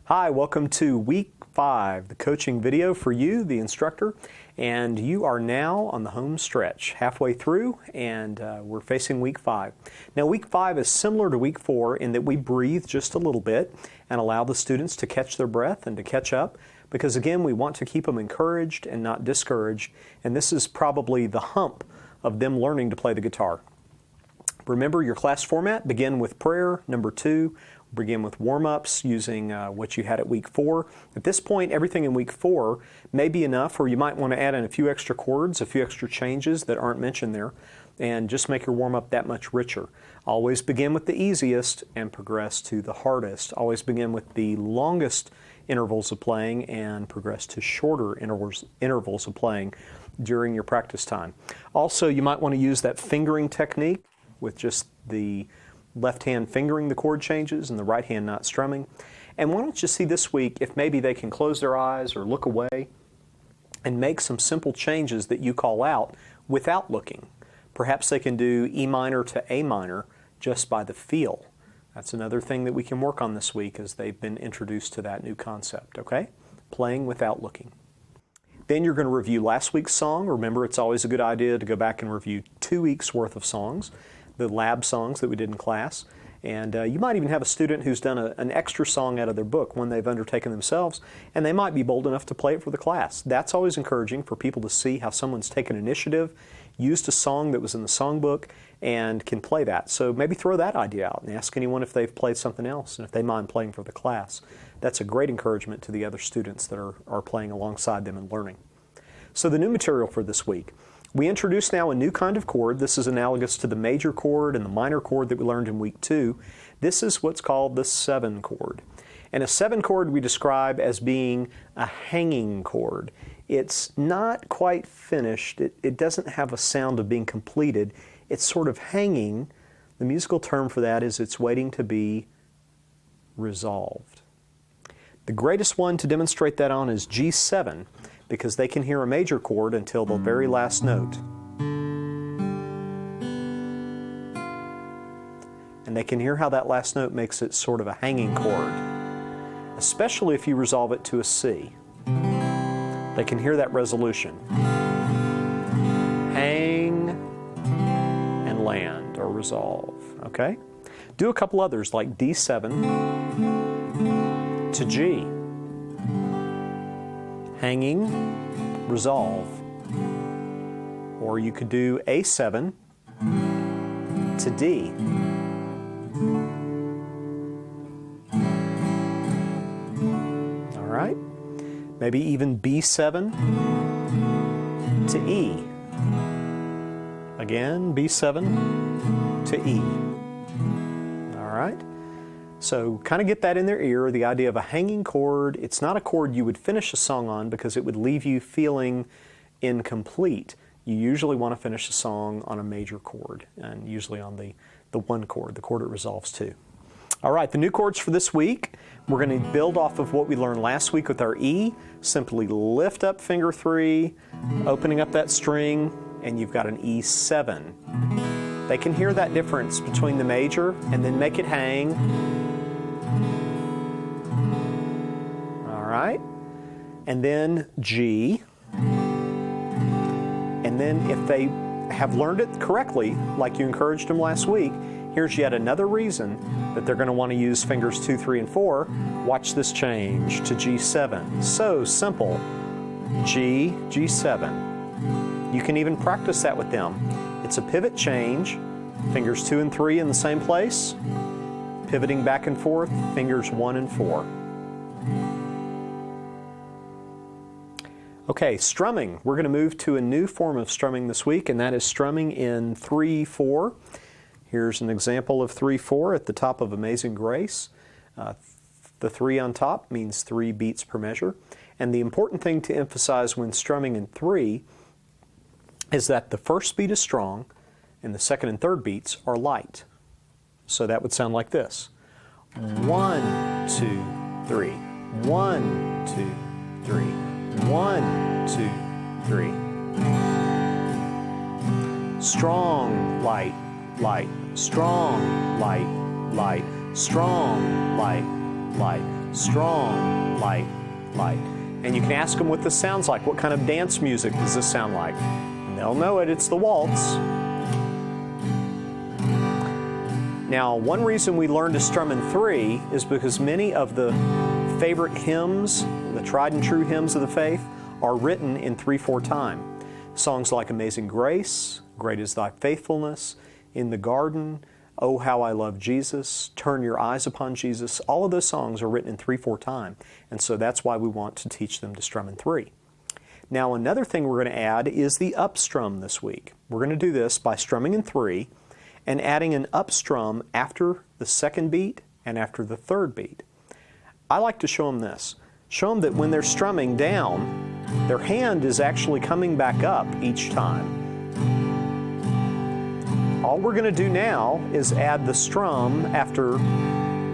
Hi, welcome to week 5, the coaching video for you, the instructor, and you are now on the home stretch, halfway through, and we're facing week 5. Now week 5 is similar to week 4 in that we breathe just a little bit and allow the students to catch their breath and to catch up, because again, we want to keep them encouraged and not discouraged, and this is probably the hump of them learning to play the guitar. Remember your class format, begin with prayer. Number 2, begin with warm-ups using what you had at week 4. At this point, everything in week 4 may be enough, or you might want to add in a few extra chords, a few extra changes that aren't mentioned there, and just make your warm-up that much richer. Always begin with the easiest and progress to the hardest. Always begin with the longest intervals of playing and progress to shorter intervals of playing during your practice time. Also, you might want to use that fingering technique with just the left hand fingering the chord changes and the right hand not strumming. And why don't you see this week if maybe they can close their eyes or look away and make some simple changes that you call out without looking. Perhaps they can do E minor to A minor just by the feel. That's another thing that we can work on this week as they've been introduced to that new concept, okay? Playing without looking. Then you're going to review last week's song. Remember, it's always a good idea to go back and review 2 weeks worth of songs, the lab songs that we did in class. And you might even have a student who's done an extra song out of their book, one they've undertaken themselves, and they might be bold enough to play it for the class. That's always encouraging for people to see how someone's taken initiative, used a song that was in the songbook, and can play that. So maybe throw that idea out and ask anyone if they've played something else and if they mind playing for the class. That's a great encouragement to the other students that are playing alongside them and learning. So the new material for this week. We introduce now a new kind of chord. This is analogous to the major chord and the minor chord that we learned in week 2. This is what's called the 7 chord. And a 7 chord we describe as being a hanging chord. It's not quite finished. It doesn't have a sound of being completed. It's sort of hanging. The musical term for that is it's waiting to be resolved. The greatest one to demonstrate that on is G7, because they can hear a major chord until the very last note. And they can hear how that last note makes it sort of a hanging chord, especially if you resolve it to a C. They can hear that resolution. Hang and land, or resolve, okay? Do a couple others like D7 to G. Hanging, resolve. Or you could do A7 to D. All right? Maybe even B7 to E. Again, B7 to E. All right? So kind of get that in their ear, the idea of a hanging chord. It's not a chord you would finish a song on because it would leave you feeling incomplete. You usually want to finish a song on a major chord, and usually on the 1 chord, the chord it resolves to. All right, the new chords for this week, we're going to build off of what we learned last week with our E. Simply lift up finger 3, opening up that string, and you've got an E7. They can hear that difference between the major and then make it hang. All right. And then G. And then if they have learned it correctly, like you encouraged them last week, here's yet another reason that they're going to want to use fingers 2, 3, and 4. Watch this change to G7. So simple. G, G7. You can even practice that with them. It's a pivot change, fingers 2 and 3 in the same place, pivoting back and forth, fingers 1 and 4. Okay, strumming. We're going to move to a new form of strumming this week, and that is strumming in 3/4. Here's an example of 3/4 at the top of Amazing Grace. The 3 on top means 3 beats per measure. And the important thing to emphasize when strumming in 3 is that the first beat is strong and the second and third beats are light. So that would sound like this. 1, 2, 3. 1, 2, 3. 1, 2, 3. Strong, light, light. Strong, light, light. Strong, light, light. strong, light, light. And you can ask them what this sounds like. What kind of dance music does this sound like? And they'll know it. It's the waltz. Now, one reason we learn to strum in 3 is because many of the favorite hymns, the tried and true hymns of the faith, are written in 3/4 time. Songs like Amazing Grace, Great is Thy Faithfulness, In the Garden, Oh How I Love Jesus, Turn Your Eyes Upon Jesus, all of those songs are written in 3/4 time. And so that's why we want to teach them to strum in 3. Now, another thing we're going to add is the upstrum this week. We're going to do this by strumming in 3 and adding an upstrum after the second beat and after the third beat. I like to show them this. Show them that when they're strumming down, their hand is actually coming back up each time. All we're going to do now is add the strum after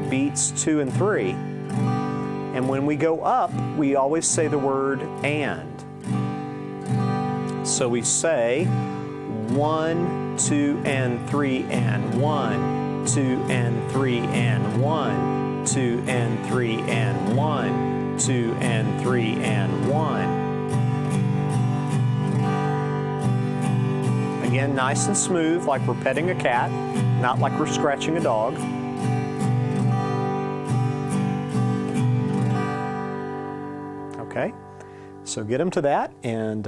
beats 2 and 3. And when we go up, we always say the word and. So we say 1, 2, and 3, and 1, 2, and 3, and 1, 2, and 3, and 1, 2, and 3, and 1. Again, nice and smooth, like we're petting a cat, not like we're scratching a dog. Okay, so get them to that, and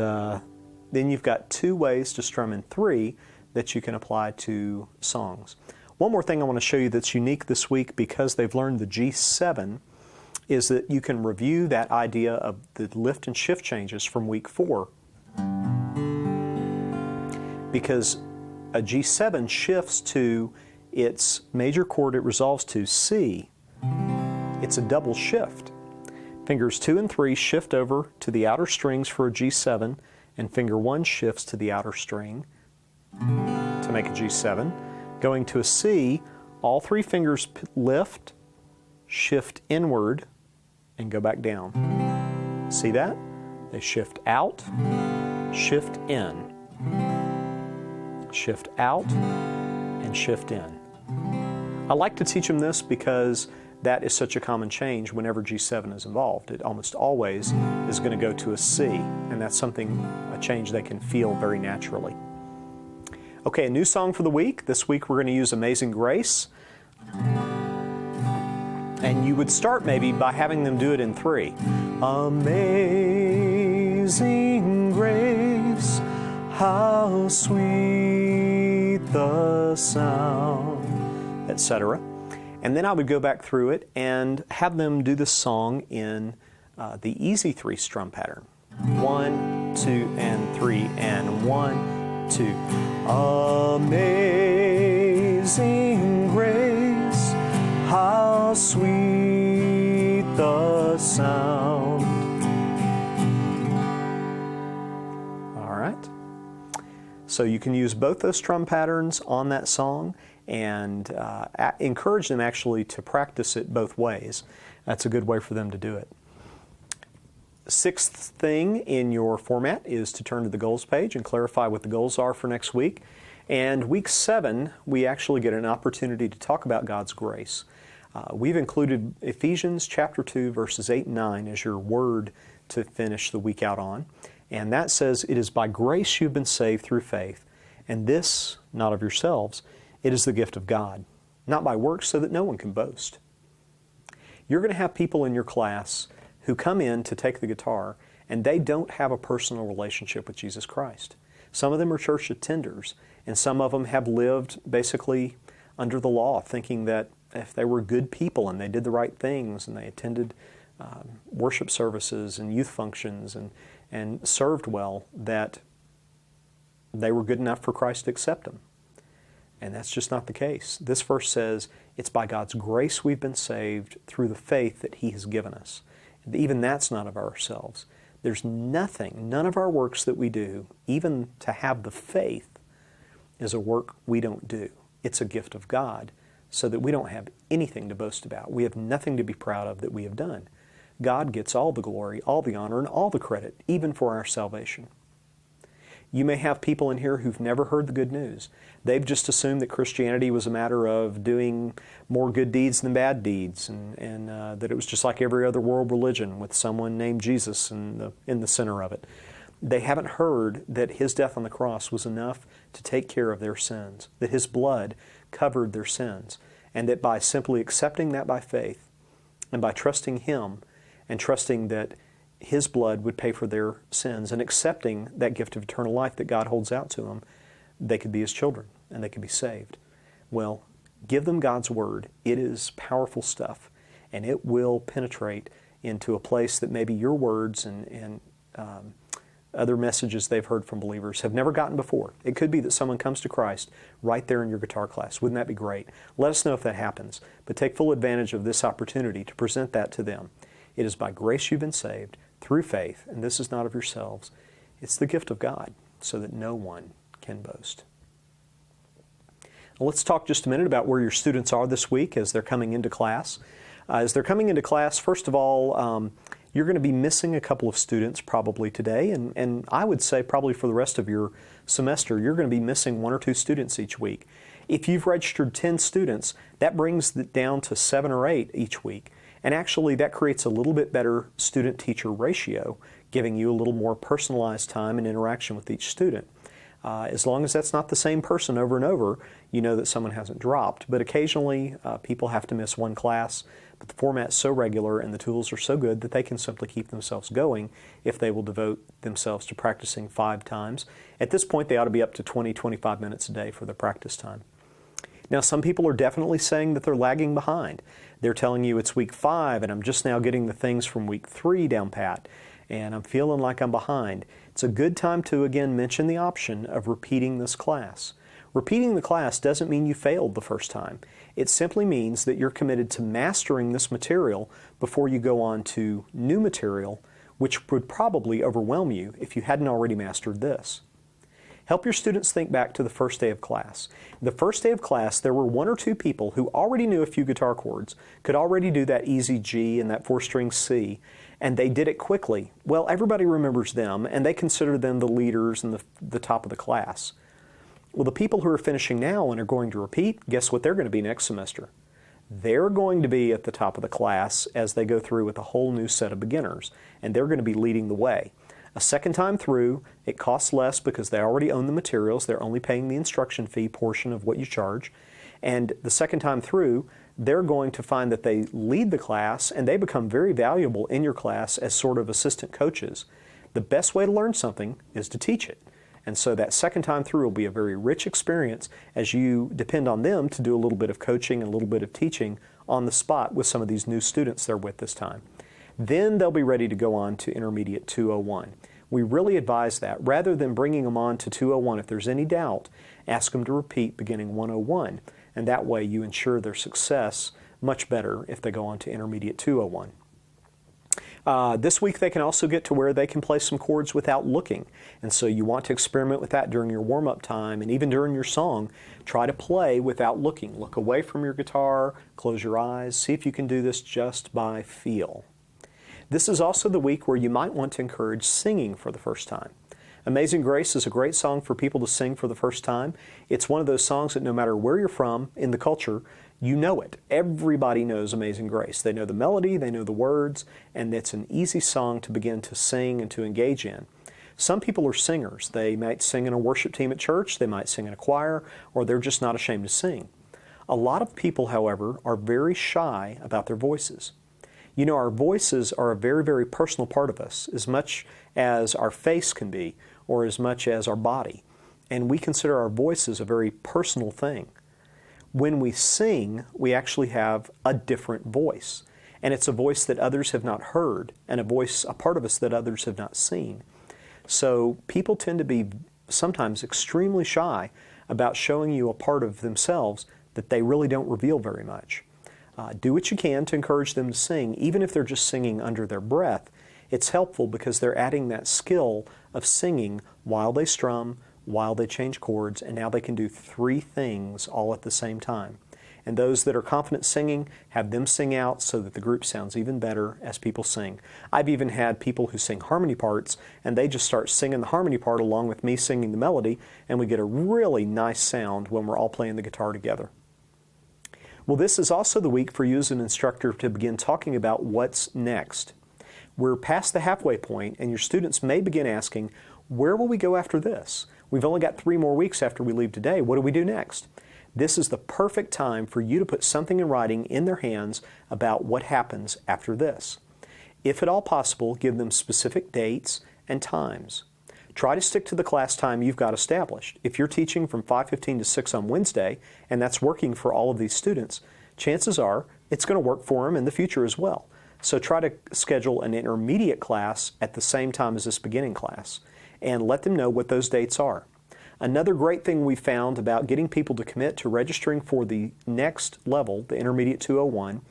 then you've got 2 ways to strum in 3 that you can apply to songs. One more thing I want to show you that's unique this week because they've learned the G7 is that you can review that idea of the lift and shift changes from week 4. Because a G7 shifts to its major chord it resolves to, C. It's a double shift. Fingers 2 and 3 shift over to the outer strings for a G7, and finger 1 shifts to the outer string to make a G7. Going to a C, all 3 fingers lift, shift inward, and go back down. See that? They shift out, shift in. Shift out, and shift in. I like to teach them this because that is such a common change whenever G7 is involved. It almost always is going to go to a C, and that's a change they can feel very naturally. Okay, a new song for the week. This week we're going to use Amazing Grace. And you would start maybe by having them do it in 3. Amazing grace, how sweet the sound, etc. And then I would go back through it and have them do the song in the easy 3 strum pattern. 1, 2, and 3, and 1, 2. Amazing grace, how sweet the sound. All right. So you can use both those strum patterns on that song and encourage them actually to practice it both ways. That's a good way for them to do it. 6th thing in your format is to turn to the goals page and clarify what the goals are for next week. And week 7, we actually get an opportunity to talk about God's grace. We've included Ephesians chapter 2, verses 8 and 9 as your word to finish the week out on. And that says, "It is by grace you've been saved through faith, and this, not of yourselves, it is the gift of God, not by works, so that no one can boast." You're going to have people in your class who come in to take the guitar, and they don't have a personal relationship with Jesus Christ. Some of them are church attenders, and some of them have lived basically under the law, thinking that if they were good people and they did the right things and they attended worship services and youth functions and served well, that they were good enough for Christ to accept them. And that's just not the case. This verse says, it's by God's grace we've been saved through the faith that He has given us. And even that's not of ourselves. There's nothing, none of our works that we do, even to have the faith, is a work we don't do. It's a gift of God, so that we don't have anything to boast about. We have nothing to be proud of that we have done. God gets all the glory, all the honor, and all the credit, even for our salvation. You may have people in here who've never heard the good news. They've just assumed that Christianity was a matter of doing more good deeds than bad deeds, and that it was just like every other world religion with someone named Jesus in the center of it. They haven't heard that His death on the cross was enough to take care of their sins, that His blood covered their sins, and that by simply accepting that by faith and by trusting Him and trusting that His blood would pay for their sins and accepting that gift of eternal life that God holds out to them, they could be His children and they could be saved. Well, give them God's Word. It is powerful stuff, and it will penetrate into a place that maybe your words and other messages they've heard from believers have never gotten before. It could be that someone comes to Christ right there in your guitar class. Wouldn't that be great? Let us know if that happens, but take full advantage of this opportunity to present that to them. It is by grace you've been saved, through faith, and this is not of yourselves. It's the gift of God, so that no one can boast. Now let's talk just a minute about where your students are this week as they're coming into class. As they're coming into class, first of all, you're going to be missing a couple of students probably today, and I would say probably for the rest of your semester, you're going to be missing 1 or 2 students each week. If you've registered 10 students, that brings it down to 7 or 8 each week. And actually, that creates a little bit better student-teacher ratio, giving you a little more personalized time and interaction with each student. As long as that's not the same person over and over, you know that someone hasn't dropped. But occasionally, people have to miss one class, but the format's so regular and the tools are so good that they can simply keep themselves going if they will devote themselves to practicing 5 times. At this point, they ought to be up to 20, 25 minutes a day for their practice time. Now, some people are definitely saying that they're lagging behind. They're telling you it's week 5 and I'm just now getting the things from week 3 down pat, and I'm feeling like I'm behind. It's a good time to, again, mention the option of repeating this class. Repeating the class doesn't mean you failed the first time. It simply means that you're committed to mastering this material before you go on to new material, which would probably overwhelm you if you hadn't already mastered this. Help your students think back to the first day of class. The first day of class, there were 1 or 2 people who already knew a few guitar chords, could already do that easy G and that 4-string C, and they did it quickly. Well, everybody remembers them, and they consider them the leaders and the top of the class. Well, the people who are finishing now and are going to repeat, guess what they're going to be next semester? They're going to be at the top of the class as they go through with a whole new set of beginners, and they're going to be leading the way. A second time through, it costs less because they already own the materials. They're only paying the instruction fee portion of what you charge. And the second time through, they're going to find that they lead the class and they become very valuable in your class as sort of assistant coaches. The best way to learn something is to teach it. And so that second time through will be a very rich experience as you depend on them to do a little bit of coaching and a little bit of teaching on the spot with some of these new students they're with this time. Then they'll be ready to go on to Intermediate 201. We really advise that. Rather than bringing them on to 201, if there's any doubt, ask them to repeat beginning 101. And that way you ensure their success much better if they go on to Intermediate 201. This week they can also get to where they can play some chords without looking. And so you want to experiment with that during your warm-up time and even during your song. Try to play without looking. Look away from your guitar, close your eyes, see if you can do this just by feel. This is also the week where you might want to encourage singing for the first time. Amazing Grace is a great song for people to sing for the first time. It's one of those songs that no matter where you're from in the culture, you know it. Everybody knows Amazing Grace. They know the melody, they know the words, and it's an easy song to begin to sing and to engage in. Some people are singers. They might sing in a worship team at church, they might sing in a choir, or they're just not ashamed to sing. A lot of people, however, are very shy about their voices. You know, our voices are a very, very personal part of us, as much as our face can be, or as much as our body. And we consider our voices a very personal thing. When we sing, we actually have a different voice. And it's a voice that others have not heard, and a part of us that others have not seen. So people tend to be sometimes extremely shy about showing you a part of themselves that they really don't reveal very much. Do what you can to encourage them to sing, even if they're just singing under their breath. It's helpful because they're adding that skill of singing while they strum, while they change chords, and now they can do 3 things all at the same time. And those that are confident singing, have them sing out so that the group sounds even better as people sing. I've even had people who sing harmony parts, and they just start singing the harmony part along with me singing the melody, and we get a really nice sound when we're all playing the guitar together. Well, this is also the week for you as an instructor to begin talking about what's next. We're past the halfway point, and your students may begin asking, where will we go after this? We've only got 3 more weeks after we leave today. What do we do next? This is the perfect time for you to put something in writing in their hands about what happens after this. If at all possible, give them specific dates and times. Try to stick to the class time you've got established. If you're teaching from 5:15 to 6 on Wednesday, and that's working for all of these students, chances are it's going to work for them in the future as well. So try to schedule an intermediate class at the same time as this beginning class, and let them know what those dates are. Another great thing we found about getting people to commit to registering for the next level, the Intermediate 201,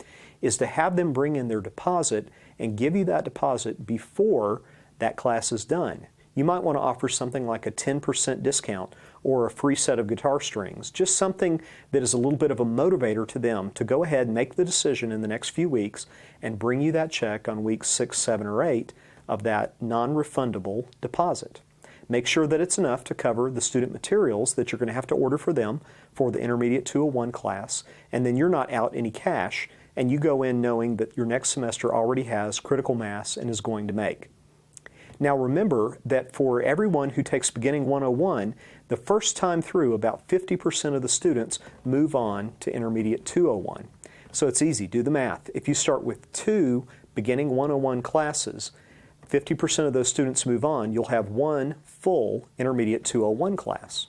is to have them bring in their deposit and give you that deposit before that class is done. You might want to offer something like a 10% discount or a free set of guitar strings, just something that is a little bit of a motivator to them to go ahead and make the decision in the next few weeks and bring you that check on weeks 6, 7, or 8 of that non-refundable deposit. Make sure that it's enough to cover the student materials that you're going to have to order for them for the Intermediate 201 class, and then you're not out any cash, and you go in knowing that your next semester already has critical mass and is going to make. Now remember that for everyone who takes Beginning 101, the first time through, about 50% of the students move on to Intermediate 201. So it's easy, do the math. If you start with 2 Beginning 101 classes, 50% of those students move on, you'll have 1 full Intermediate 201 class.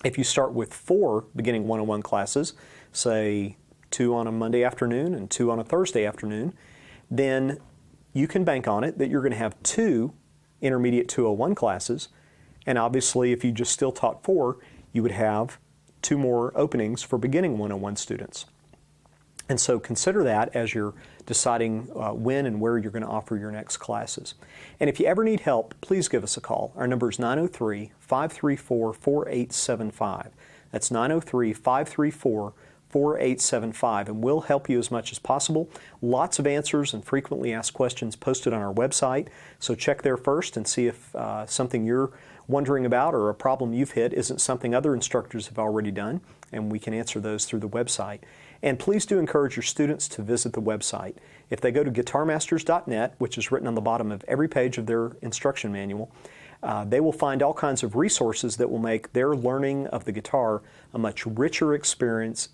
If you start with 4 Beginning 101 classes, say 2 on a Monday afternoon and 2 on a Thursday afternoon, then you can bank on it that you're going to have 2 Intermediate 201 classes, and obviously if you just still taught 4, you would have 2 more openings for Beginning 101 students. And so consider that as you're deciding when and where you're going to offer your next classes. And if you ever need help, please give us a call. Our number is 903-534-4875. That's 903-534-4875, and we'll help you as much as possible. Lots of answers and frequently asked questions posted on our website, so check there first and see if something you're wondering about or a problem you've hit isn't something other instructors have already done, and we can answer those through the website. And please do encourage your students to visit the website. If they go to guitarmasters.net, which is written on the bottom of every page of their instruction manual, they will find all kinds of resources that will make their learning of the guitar a much richer experience.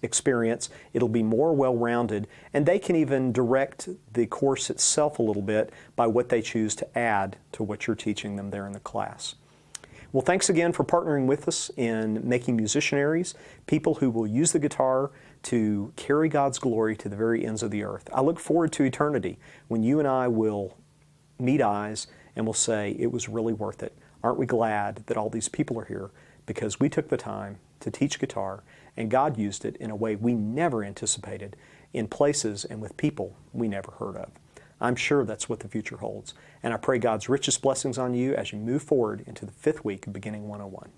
It'll be more well-rounded, and they can even direct the course itself a little bit by what they choose to add to what you're teaching them there in the class. Well, thanks again for partnering with us in making musicianaries, people who will use the guitar to carry God's glory to the very ends of the earth. I look forward to eternity when you and I will meet eyes and will say, it was really worth it. Aren't we glad that all these people are here because we took the time to teach guitar and God used it in a way we never anticipated, in places and with people we never heard of. I'm sure that's what the future holds. And I pray God's richest blessings on you as you move forward into the 5th week of Beginning 101.